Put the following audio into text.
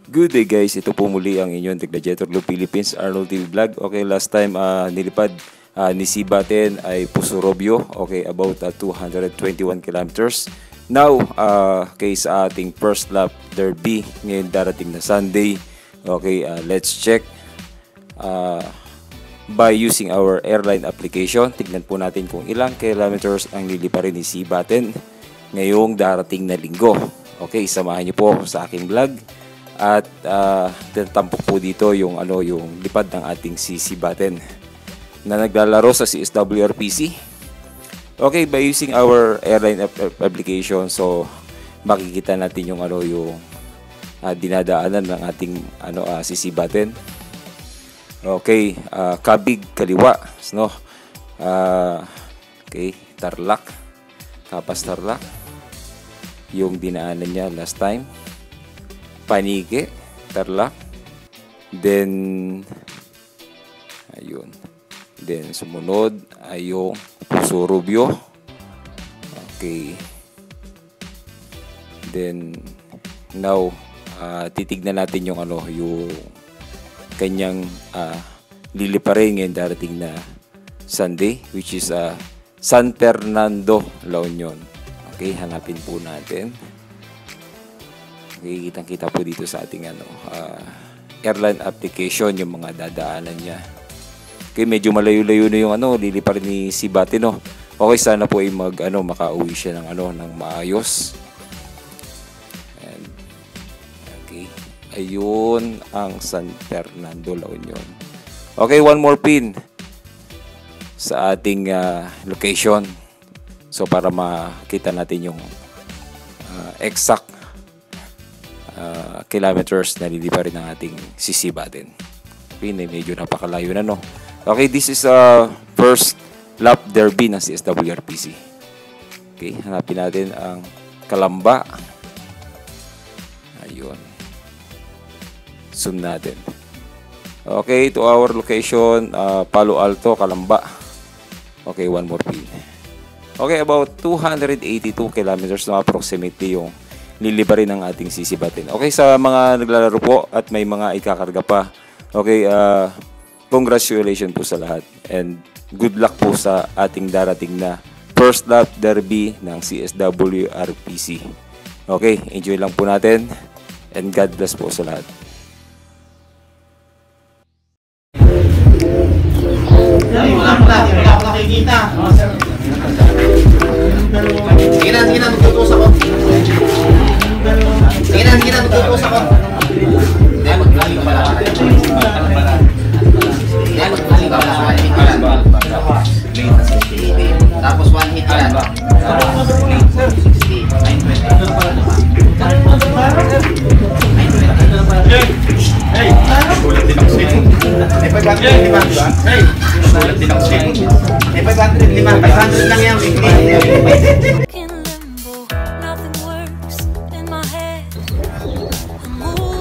Good day guys, ito po muli ang inyong Tignajetor Blue Philippines Arnold TV Vlog. Okay, last time nilipad ni Sibaten ay Pusurobio, okay, about 221 kilometers. Now, okay, sa ating first lap derby ngayon darating na Sunday. Okay, let's check by using our airline application. Tignan po natin kung ilang kilometers ang niliparin ni Sibaten ngayong darating na linggo. Okay, samahan niyo po sa aking vlog. At tampok po dito yung yung lipad ng ating Sibaten na naglalaro sa CSWRPC. Okay, by using our airline application, so makikita natin yung yung dinadaanan ng ating Sibaten. Okay, Kabig kaliwa, no. Okay, Tarlac, Kapas Tarlac yung dinaanan niya last time. Panike, Tarlac, then ayun, then sumunod ay yung Pusurobio. Okay, then now titignan natin yung yung kanyang liliparin ngayon darating na Sunday, which is San Fernando, La Union. Okay, hanapin po natin. Okay, kitang-kita po dito sa ating airline application yung mga dadaanan niya. Okay, medyo malayo-layo na yung liliparin ni Sibaten, no. Okay, sana po ay makauwi siya ng maayos. And, okay, ayun ang San Fernando, La Union. Okay, one more pin sa ating location. So para makita natin yung exact kilometers na liliparin ng ating Sibaten. Okay, medyo napakalayo na, no. Okay, this is first lap derby ng CSWRPC. Okay, hanapin natin ang Calamba. Ayun. Zoom natin. Okay, to our location, Palo Alto, Calamba. Okay, one more pin. Okay, about 282 kilometers na approximately yung liliparin ng ating Sibaten. Okay, sa mga naglalaro po at may mga ikakarga pa. Okay, congratulations po sa lahat. And good luck po sa ating darating na first lap derby ng CSWRPC. Okay, enjoy lang po natin. And God bless po sa lahat. Wala ko nakikita. Sige na, magtutus ako. Sige na, magtutus ako. Hindi, mag-vlog ka pala. Hindi, mag-vlog ka pala. Tapos one hit yan. 60, 920. Hey! Sulat din ang swing. May 505 ba? Hey! Sulat din ang swing. May 505. 500 lang yan. In limbo, nothing works in my head. I'm moving.